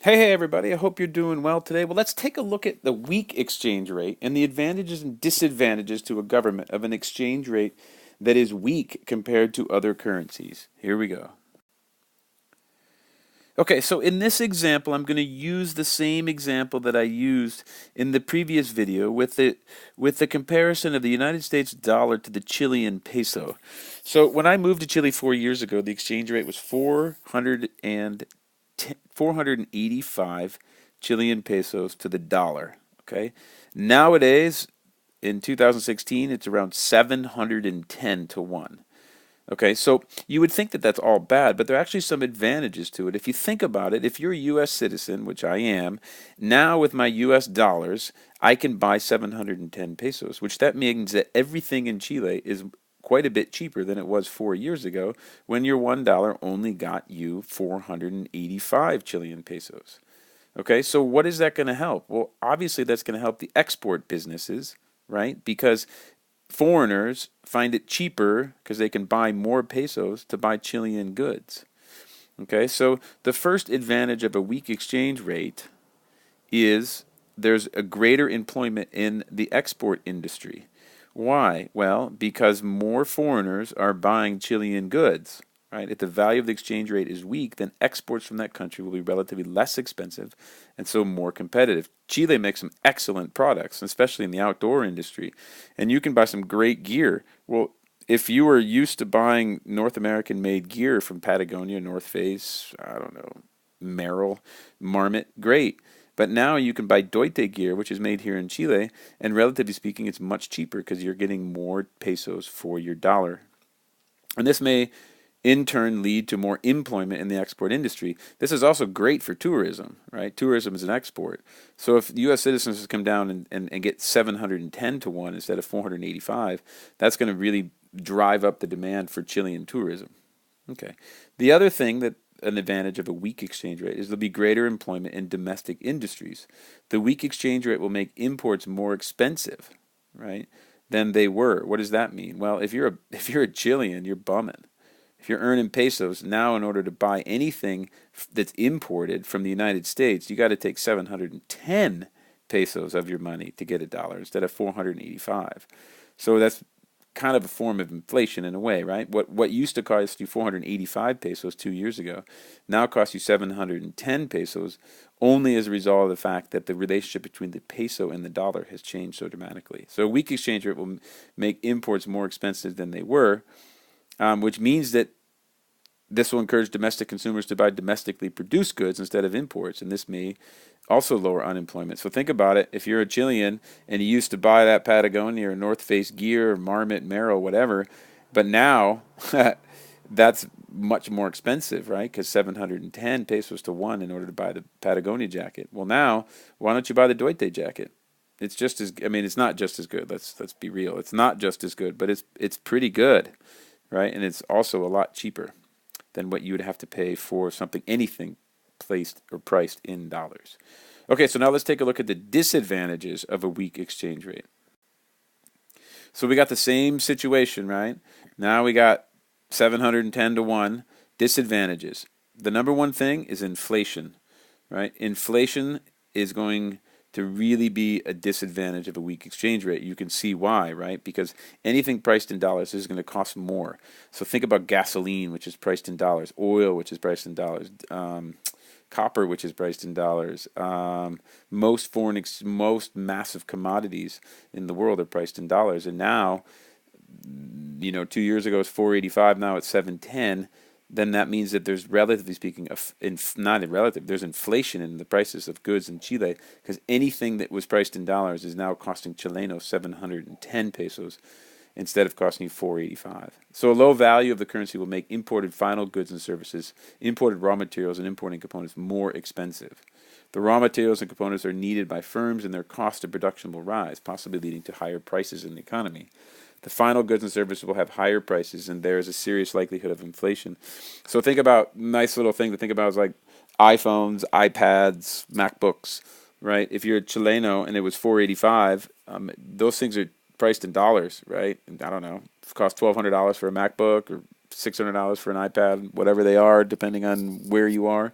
Hey everybody, I hope you're doing well today. Well, let's take a look at the weak exchange rate and the advantages and disadvantages to a government of an exchange rate that is weak compared to other currencies. Here we go. Okay, so in this example, I'm going to use the same example that I used in the previous video with the comparison of the United States dollar to the Chilean peso. So when I moved to Chile 4 years ago, the exchange rate was 485 Chilean pesos to the dollar. Okay, nowadays in 2016, it's around 710 to 1. Okay, so you would think that that's all bad, but there are actually some advantages to it. If you think about it, if you're a U.S. citizen, which I am, now with my U.S. dollars, I can buy 710 pesos, which that means that everything in Chile is quite a bit cheaper than it was 4 years ago when your $1 only got you 485 Chilean pesos. Okay, so what is that going to help? Well, obviously that's going to help the export businesses, right? Because foreigners find it cheaper because they can buy more pesos to buy Chilean goods. Okay, so the first advantage of a weak exchange rate is there's a greater employment in the export industry. Why? Well, because more foreigners are buying Chilean goods. Right? If the value of the exchange rate is weak, then exports from that country will be relatively less expensive and so more competitive. Chile makes some excellent products, especially in the outdoor industry, and you can buy some great gear. Well, if you were used to buying North American made gear from Patagonia, North Face, I don't know, Merrell, Marmot, great. But now you can buy Deutsche gear, which is made here in Chile, and relatively speaking, it's much cheaper because you're getting more pesos for your dollar. And this may in turn lead to more employment in the export industry. This is also great for tourism, right? Tourism is an export. So if U.S. citizens come down and get 710 to 1 instead of 485, that's going to really drive up the demand for Chilean tourism. Okay. The other thing that an advantage of a weak exchange rate is there'll be greater employment in domestic industries. The weak exchange rate will make imports more expensive, right, than they were. What does that mean? Well, if you're a Chilean, you're bumming. If you're earning pesos, now in order to buy anything that's imported from the United States, you got to take 710 pesos of your money to get a dollar instead of 485. So that's kind of a form of inflation in a way, right? What used to cost you 485 pesos 2 years ago now costs you 710 pesos only as a result of the fact that the relationship between the peso and the dollar has changed so dramatically. So a weak exchange rate will make imports more expensive than they were, which means that this will encourage domestic consumers to buy domestically produced goods instead of imports, and this may also lower unemployment. So think about it. If you're a Chilean and you used to buy that Patagonia or North Face gear or Marmot, Merrell, whatever, but now that's much more expensive, right? Because 710 pesos to 1 in order to buy the Patagonia jacket. Well, now, why don't you buy the Deutsche jacket? It's just as, I mean, it's not just as good. Let's be real. It's not just as good, but it's pretty good, right? And it's also a lot cheaper than what you would have to pay for something, anything placed or priced in dollars. Okay, so now let's take a look at the disadvantages of a weak exchange rate. So we got the same situation, right? Now we got 710 to 1 disadvantages. The number one thing is inflation, right? Inflation is going to really be a disadvantage of a weak exchange rate. You can see why, right? Because anything priced in dollars is going to cost more. So think about gasoline, which is priced in dollars, oil, which is priced in dollars, copper, which is priced in dollars. Most massive commodities in the world are priced in dollars, and now, 2 years ago it's 485, now it's 710. Then that means that there's, relatively speaking, there's inflation in the prices of goods in Chile because anything that was priced in dollars is now costing Chilenos 710 pesos instead of costing you 485. So a low value of the currency will make imported final goods and services, imported raw materials, and importing components more expensive. The raw materials and components are needed by firms and their cost of production will rise, possibly leading to higher prices in the economy. The final goods and services will have higher prices, and there is a serious likelihood of inflation. So think about, nice little thing to think about is like iPhones, iPads, MacBooks, right? If you're a Chileno and it was 485, those things are priced in dollars, right? And I don't know, it costs $1,200 for a MacBook or $600 for an iPad, whatever they are, depending on where you are.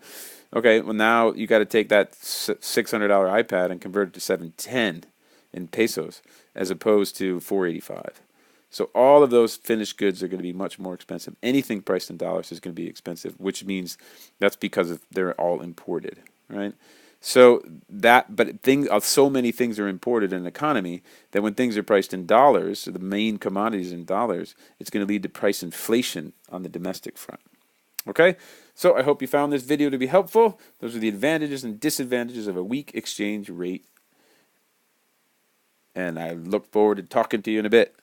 Okay, well now you got to take that $600 iPad and convert it to 710 in pesos as opposed to 485. So all of those finished goods are going to be much more expensive. Anything priced in dollars is going to be expensive, which means that's because they're all imported, right? So so many things are imported in an economy that when things are priced in dollars, so the main commodities in dollars, it's going to lead to price inflation on the domestic front. Okay, so I hope you found this video to be helpful. Those are the advantages and disadvantages of a weak exchange rate. And I look forward to talking to you in a bit.